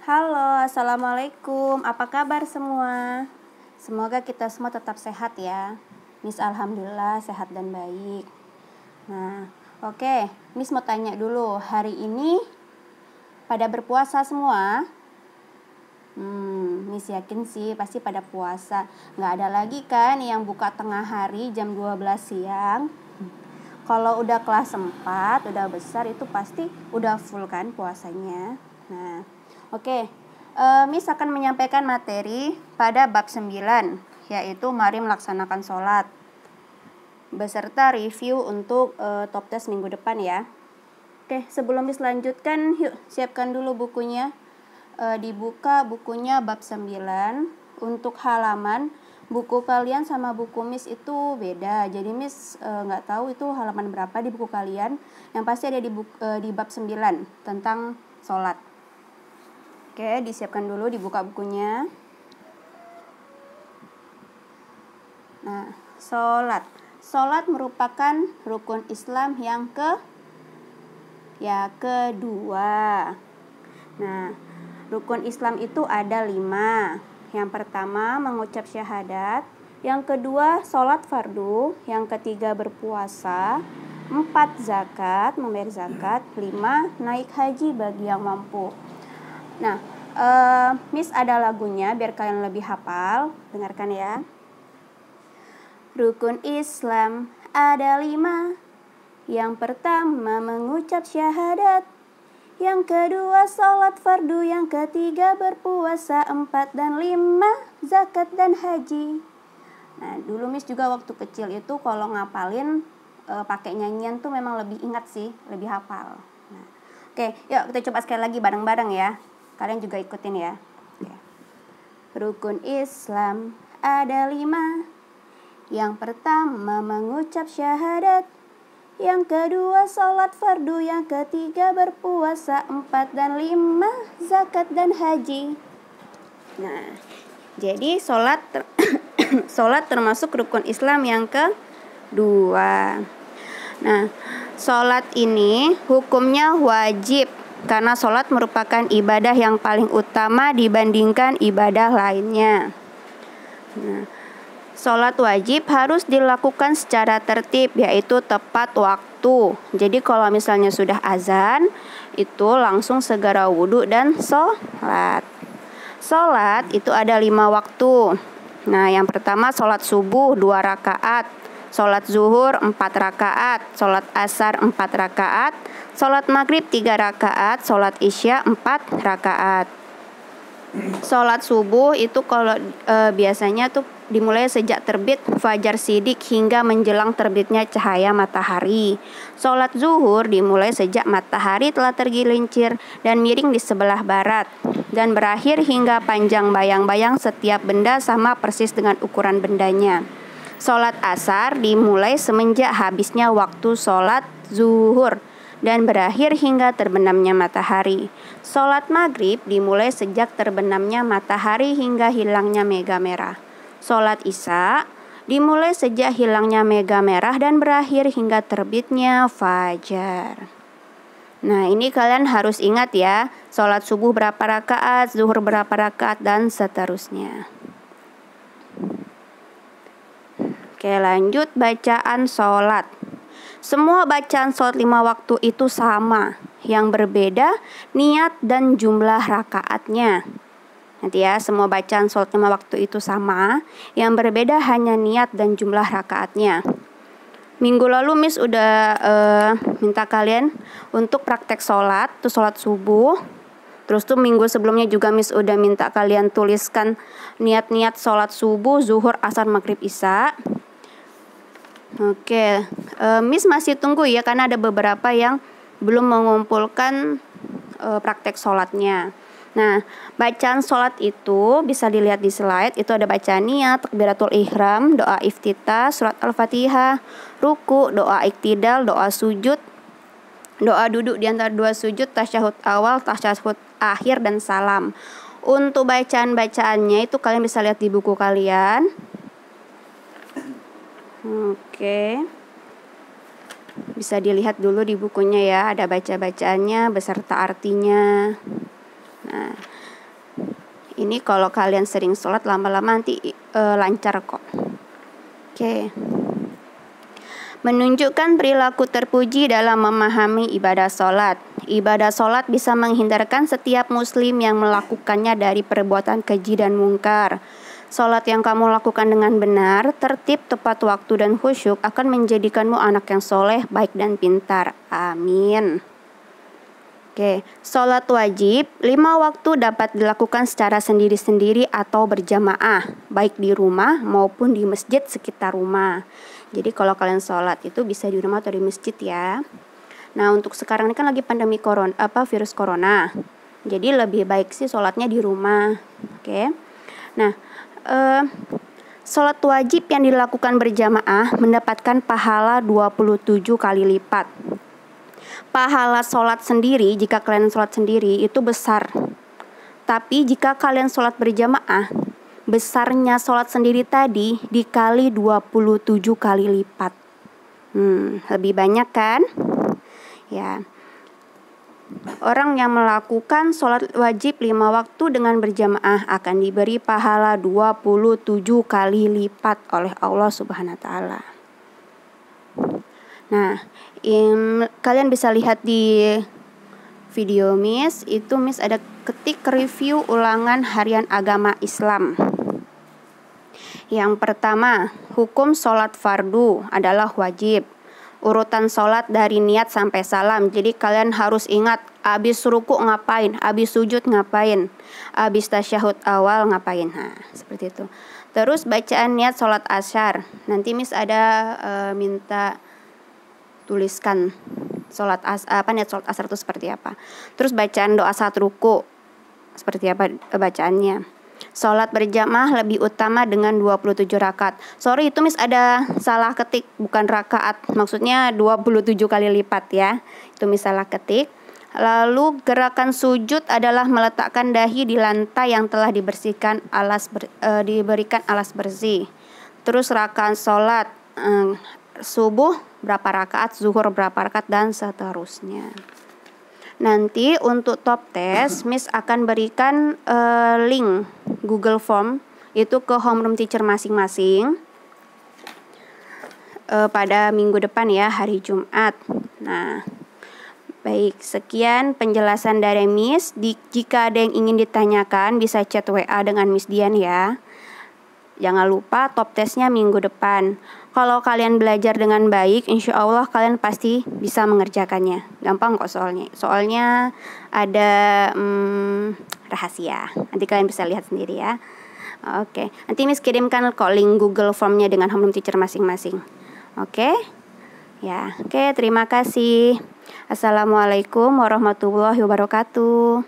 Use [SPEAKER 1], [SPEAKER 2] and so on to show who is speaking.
[SPEAKER 1] Halo, assalamualaikum. Apa kabar semua? Semoga kita semua tetap sehat ya. Miss alhamdulillah sehat dan baik. Nah, oke. Miss mau tanya dulu, hari ini pada berpuasa semua? Miss yakin sih pasti pada puasa. Nggak ada lagi kan yang buka tengah hari jam 12 siang. Kalau udah kelas 4, udah besar itu pasti udah full kan puasanya. Nah, oke. Miss akan menyampaikan materi pada bab 9, yaitu mari melaksanakan sholat. Beserta review untuk top test minggu depan ya. Oke, sebelum Miss lanjutkan, yuk siapkan dulu bukunya. Dibuka bukunya bab 9. Untuk halaman, buku kalian sama buku Miss itu beda. Jadi Miss nggak tahu itu halaman berapa di buku kalian. Yang pasti ada di bab 9 tentang sholat. Oke, disiapkan dulu, dibuka bukunya. Nah, sholat. Sholat merupakan rukun Islam yang kedua. Nah, rukun Islam itu ada 5. Yang pertama mengucap syahadat, yang kedua sholat fardu, yang ketiga berpuasa, 4 zakat, membayar zakat, 5 naik haji bagi yang mampu. Nah, Miss ada lagunya biar kalian lebih hafal. Dengarkan ya. Rukun Islam ada 5. Yang pertama mengucap syahadat, yang kedua sholat fardu, yang ketiga berpuasa, 4 dan 5 zakat dan haji. Nah, dulu Miss juga waktu kecil itu kalau ngapalin pakai nyanyian tuh memang lebih ingat sih, lebih hafal. Nah, oke, yuk kita coba sekali lagi bareng-bareng ya. Kalian juga ikutin ya. Oke. Rukun Islam ada 5. Yang pertama mengucap syahadat, yang kedua sholat fardu, yang ketiga berpuasa, 4 dan 5 zakat dan haji. Nah, jadi sholat termasuk rukun Islam yang kedua. Nah, sholat ini hukumnya wajib karena sholat merupakan ibadah yang paling utama dibandingkan ibadah lainnya. Nah, sholat wajib harus dilakukan secara tertib, yaitu tepat waktu. Jadi kalau misalnya sudah azan, itu langsung segera wudhu dan sholat. Sholat itu ada 5 waktu. Nah, yang pertama sholat subuh 2 rakaat, sholat zuhur 4 rakaat, sholat asar 4 rakaat, sholat maghrib 3 rakaat, sholat isya 4 rakaat. Sholat subuh itu kalau biasanya tuh dimulai sejak terbit fajar sidik hingga menjelang terbitnya cahaya matahari. Sholat zuhur dimulai sejak matahari telah tergelincir dan miring di sebelah barat dan berakhir hingga panjang bayang-bayang setiap benda sama persis dengan ukuran bendanya. Sholat asar dimulai semenjak habisnya waktu sholat zuhur dan berakhir hingga terbenamnya matahari. Sholat maghrib dimulai sejak terbenamnya matahari hingga hilangnya mega merah. Sholat isya dimulai sejak hilangnya mega merah dan berakhir hingga terbitnya fajar. Nah, ini kalian harus ingat ya. Sholat subuh berapa rakaat, zuhur berapa rakaat, dan seterusnya. Oke, lanjut bacaan sholat. Semua bacaan sholat 5 waktu itu sama. Yang berbeda niat dan jumlah rakaatnya. Nanti ya, semua bacaan sholat 5 waktu itu sama. Yang berbeda hanya niat dan jumlah rakaatnya. Minggu lalu Miss udah minta kalian untuk praktek sholat, tuh sholat subuh. Terus tuh minggu sebelumnya juga Miss udah minta kalian tuliskan niat-niat sholat subuh, zuhur, asar, maghrib, isya. Oke, Miss masih tunggu ya karena ada beberapa yang belum mengumpulkan praktek sholatnya. Nah, bacaan sholat itu bisa dilihat di slide. Itu ada bacaan niat, takbiratul ihram, doa iftitah, surat al-fatihah, ruku, doa iktidal, doa sujud, doa duduk di antara 2 sujud, tasyahud awal, tasyahud akhir, dan salam. Untuk bacaan-bacaannya itu kalian bisa lihat di buku kalian. Oke, bisa dilihat dulu di bukunya ya, ada baca-bacaannya beserta artinya. Nah, Ini kalau kalian sering sholat lama-lama nanti lancar kok. Oke. Menunjukkan perilaku terpuji dalam memahami ibadah sholat. Ibadah sholat bisa menghindarkan setiap muslim yang melakukannya dari perbuatan keji dan mungkar. Sholat yang kamu lakukan dengan benar, tertib, tepat waktu, dan khusyuk akan menjadikanmu anak yang soleh, baik dan pintar. Amin. Oke, sholat wajib 5 waktu dapat dilakukan secara sendiri-sendiri atau berjamaah, baik di rumah maupun di masjid sekitar rumah. Jadi kalau kalian sholat itu bisa di rumah atau di masjid ya. Nah, untuk sekarang ini kan lagi pandemi virus corona. Jadi lebih baik sih sholatnya di rumah. Oke. Nah, sholat wajib yang dilakukan berjamaah mendapatkan pahala 27 kali lipat. Pahala sholat sendiri, jika kalian sholat sendiri itu besar. Tapi jika kalian sholat berjamaah, besarnya sholat sendiri tadi dikali 27 kali lipat. Lebih banyak kan? Ya. Orang yang melakukan sholat wajib 5 waktu dengan berjamaah akan diberi pahala 27 kali lipat oleh Allah Subhanahu wa Ta'ala. Nah, kalian bisa lihat di video Miss, itu Miss ada ketik review ulangan harian agama Islam. Yang pertama, hukum sholat fardu adalah wajib. Urutan sholat dari niat sampai salam. Jadi kalian harus ingat, abis ruku ngapain, abis sujud ngapain, abis tasyahud awal ngapain. Nah, seperti itu. Terus bacaan niat sholat asyar. Nanti Miss ada minta tuliskan niat sholat asar itu seperti apa. Terus bacaan doa saat ruku seperti apa bacaannya. Sholat berjamaah lebih utama dengan 27 rakaat. Sorry, itu Miss ada salah ketik, bukan rakaat. Maksudnya 27 kali lipat ya. Itu Miss salah ketik. Lalu gerakan sujud adalah meletakkan dahi di lantai yang telah diberikan alas bersih. Terus rakaat sholat subuh berapa rakaat, zuhur berapa rakaat, dan seterusnya. Nanti untuk top test, Miss akan berikan link Google Form itu ke homeroom teacher masing-masing pada minggu depan ya, hari Jumat. Nah, baik, sekian penjelasan dari Miss. Jika ada yang ingin ditanyakan bisa chat WA dengan Miss Dian ya. Jangan lupa top testnya minggu depan. Kalau kalian belajar dengan baik, insya Allah kalian pasti bisa mengerjakannya. Gampang kok soalnya. Soalnya ada rahasia. Nanti kalian bisa lihat sendiri ya. Oke. Nanti Miss kirimkan kok link Google Formnya dengan homeroom teacher masing-masing. Oke. Ya. Oke. Terima kasih. Assalamualaikum warahmatullahi wabarakatuh.